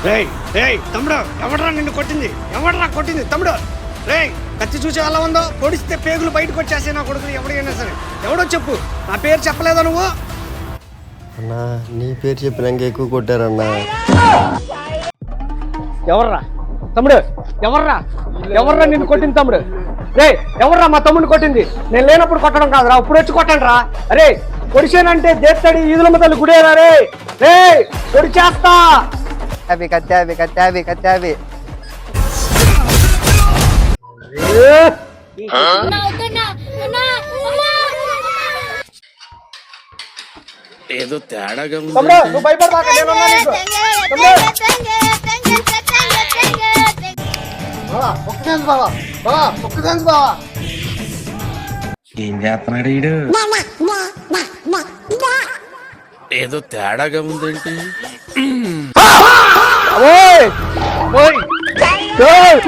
రేయ్ రేయ్ తమ్ముడు, ఎవడరా నిన్ను కొట్టింది? ఎవడరా కొట్టింది తమ్ముడు? రేయ్, కత్తి చూసి ఎలా ఉందో, పొడిస్తే పేగులు బయటకు వచ్చేసి నా కొడుకుని ఎవడైనా సరే. ఎవడో చెప్పు, నా పేరు చెప్పలేదా నువ్వు? అన్నా నీ పేరు చెప్పినాక ఎక్కువ కొట్టారన్నా. ఎవర్రా తమ్ముడు? ఎవర్రా నిన్ను కొట్టింది తమ్ముడు? రే, ఎవర్రా మా తమ్ముడిని కొట్టింది? నేను లేనప్పుడు కొట్టడం కాదురా, ఇప్పుడు వచ్చి కొట్టండి రా. అరే, పొడిచానంటే దేత్తడి ఈదులమ్మ తల్లి గుడేరా. రే రే, పొడిచేస్తా. కత్తావి ఏదో తేడాగా ఉంది. తమ్ముడు, నువ్వు భయపడబాక, నేనున్నా నీకు. తమ్ముడు. ఏం చేస్తున్నాడు వీడు? ఏదో తేడాగా ఉందేంటి? ఓయ్ ఓయ్ ఓయ్